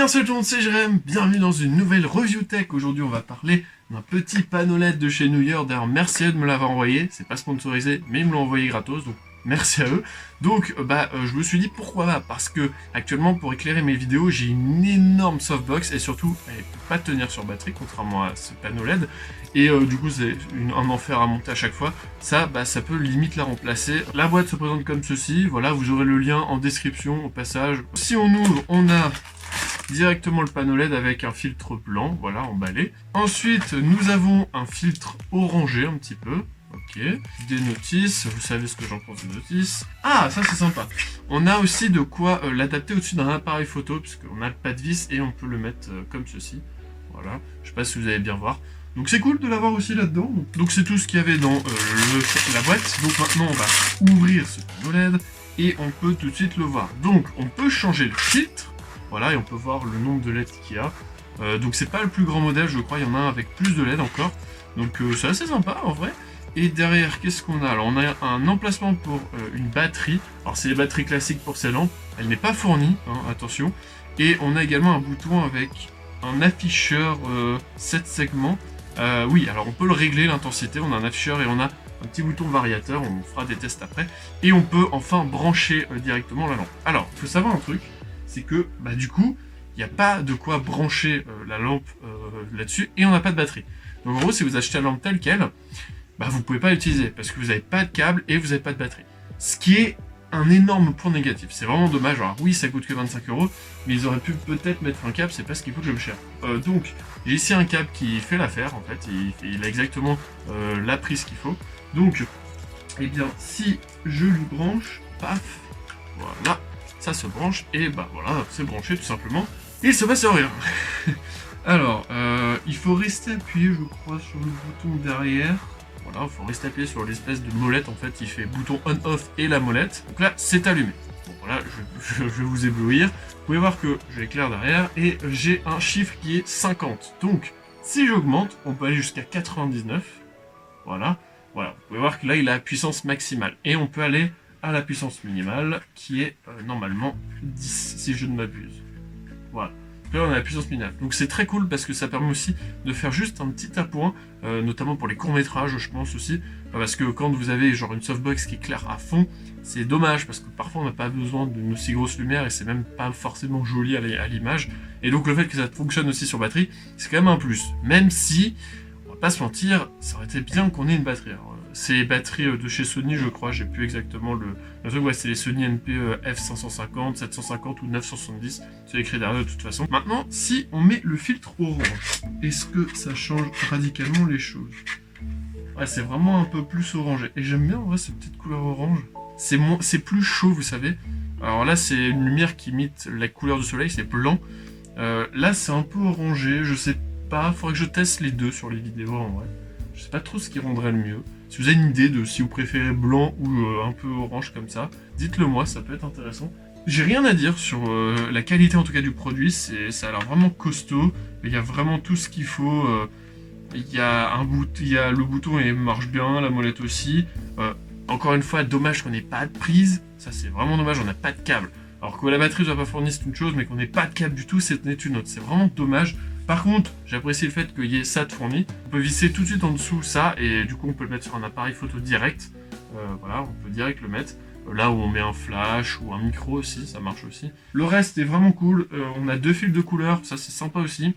bien salut tout le monde, c'est Jérém, bienvenue dans une nouvelle review tech. Aujourd'hui on va parler d'un petit panneau LED de chez Nouilleur. D'ailleurs merci à eux de me l'avoir envoyé, c'est pas sponsorisé mais ils me l'ont envoyé gratos, donc merci à eux. Donc je me suis dit pourquoi pas, parce que actuellement pour éclairer mes vidéos j'ai une énorme softbox et surtout elle peut pas tenir sur batterie contrairement à ce panneau LED. Et du coup c'est un enfer à monter à chaque fois. Ça peut limite la remplacer. La boîte se présente comme ceci, voilà, vous aurez le lien en description au passage. Si on ouvre, on a directement le panneau LED avec un filtre blanc, voilà, emballé. Ensuite, nous avons un filtre orangé un petit peu. Ok, des notices, vous savez ce que j'en pense des notices. Ah, ça c'est sympa. On a aussi de quoi l'adapter au-dessus d'un appareil photo, puisqu'on a le pas de vis et on peut le mettre comme ceci. Voilà, je sais pas si vous allez bien voir. Donc c'est cool de l'avoir aussi là-dedans. Donc c'est tout ce qu'il y avait dans la boîte. Donc maintenant on va ouvrir ce panneau LED et on peut tout de suite le voir. Donc on peut changer le filtre. Voilà, et on peut voir le nombre de LED qu'il y a. Donc c'est pas le plus grand modèle, je crois, il y en a un avec plus de LED encore. Donc c'est assez sympa en vrai. Et derrière, qu'est-ce qu'on a? Alors on a un emplacement pour une batterie. Alors c'est les batteries classiques pour ces lampes. Elle n'est pas fournie, hein, attention. Et on a également un bouton avec un afficheur 7 segments. Oui, alors on peut le régler l'intensité. On a un afficheur et on a un petit bouton variateur. On fera des tests après. Et on peut enfin brancher directement la lampe. Alors, il faut savoir un truc. C'est que du coup, il n'y a pas de quoi brancher la lampe là-dessus et on n'a pas de batterie. Donc en gros, si vous achetez la lampe telle qu'elle, vous ne pouvez pas l'utiliser parce que vous n'avez pas de câble et vous n'avez pas de batterie. Ce qui est un énorme point négatif. C'est vraiment dommage. Alors oui, ça coûte que 25 €, mais ils auraient pu peut-être mettre un câble, c'est pas ce qui coûte le plus cher. Donc j'ai ici un câble qui fait l'affaire en fait, il a exactement la prise qu'il faut. Donc, eh bien, si je lui branche, paf, voilà. Ça se branche et voilà, c'est branché tout simplement. Il se passe rien. Alors, il faut rester appuyé, je crois, sur le bouton derrière. Voilà, il faut rester appuyé sur l'espèce de molette. En fait, il fait bouton on-off et la molette. Donc là, c'est allumé. Bon, voilà, je vais vous éblouir. Vous pouvez voir que j'éclaire derrière et j'ai un chiffre qui est 50. Donc, si j'augmente, on peut aller jusqu'à 99. Voilà. Voilà, vous pouvez voir que là, il a la puissance maximale. Et on peut aller à la puissance minimale qui est normalement 10 si je ne m'abuse. Voilà. Là on a la puissance minimale. Donc c'est très cool parce que ça permet aussi de faire juste un petit appoint, notamment pour les courts-métrages je pense aussi, parce que quand vous avez genre une softbox qui éclaire à fond, c'est dommage parce que parfois on n'a pas besoin d'une aussi grosse lumière et c'est même pas forcément joli à l'image. Et donc le fait que ça fonctionne aussi sur batterie, c'est quand même un plus. Même si, on va pas se mentir, ça aurait été bien qu'on ait une batterie. Alors, c'est les batteries de chez Sony, je crois, j'ai plus exactement le truc, ouais, c'est les Sony NP F550, 750 ou 970, c'est écrit derrière de toute façon. Maintenant, si on met le filtre orange, est-ce que ça change radicalement les choses? Ouais, c'est vraiment un peu plus orangé, et j'aime bien en vrai cette petite couleur orange. C'est plus chaud, vous savez. Alors là, c'est une lumière qui imite la couleur du soleil, c'est blanc. Là, c'est un peu orangé, je sais pas, faudrait que je teste les deux sur les vidéos en vrai. Je sais pas trop ce qui rendrait le mieux. Si vous avez une idée de si vous préférez blanc ou un peu orange comme ça, dites-le moi, ça peut être intéressant. J'ai rien à dire sur la qualité en tout cas du produit, ça a l'air vraiment costaud, il y a vraiment tout ce qu'il faut. Il y a le bouton et marche bien, la molette aussi. Encore une fois, dommage qu'on n'ait pas de prise, ça c'est vraiment dommage, on n'a pas de câble. Alors que la batterie ne soit pas fournie c'est une chose, mais qu'on n'ait pas de câble du tout c'est une autre, c'est vraiment dommage. Par contre, j'apprécie le fait qu'il y ait ça de fourni. On peut visser tout de suite en dessous ça, et du coup on peut le mettre sur un appareil photo direct. Voilà, on peut direct le mettre. Là où on met un flash ou un micro aussi, ça marche aussi. Le reste est vraiment cool. On a deux fils de couleurs, ça c'est sympa aussi.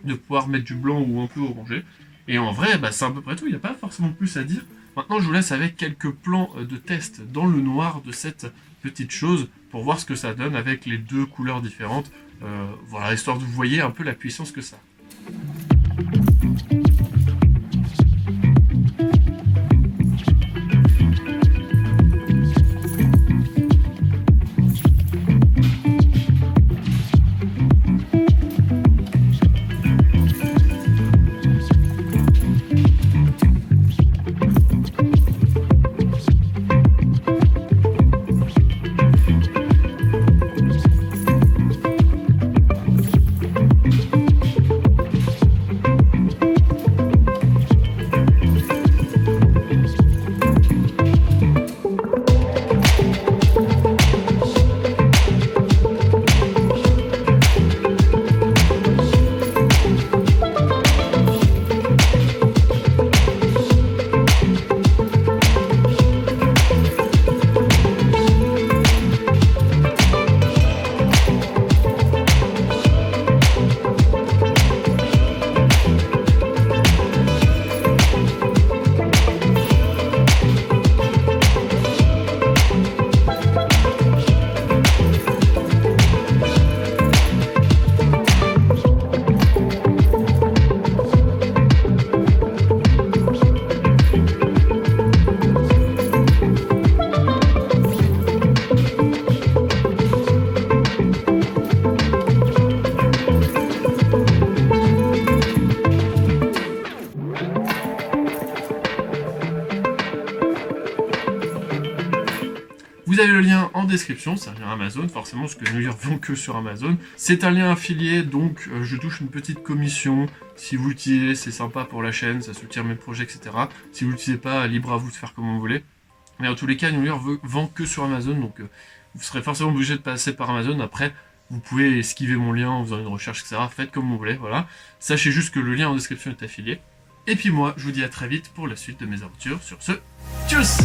De pouvoir mettre du blanc ou un peu orangé. Et en vrai, c'est à peu près tout, il n'y a pas forcément plus à dire. Maintenant, je vous laisse avec quelques plans de test dans le noir de cette petite chose pour voir ce que ça donne avec les deux couleurs différentes. Voilà, histoire de vous voyez un peu la puissance que ça a. Vous avez le lien en description, c'est un lien Amazon, forcément, parce que New Year vend que sur Amazon. C'est un lien affilié, donc je touche une petite commission. Si vous l'utilisez, c'est sympa pour la chaîne, ça soutient mes projets, etc. Si vous l'utilisez pas, libre à vous de faire comme vous voulez. Mais en tous les cas, New Year vend que sur Amazon, donc vous serez forcément obligé de passer par Amazon. Après, vous pouvez esquiver mon lien en faisant une recherche, etc. Faites comme vous voulez, voilà. Sachez juste que le lien en description est affilié. Et puis moi, je vous dis à très vite pour la suite de mes aventures. Sur ce, tchuss!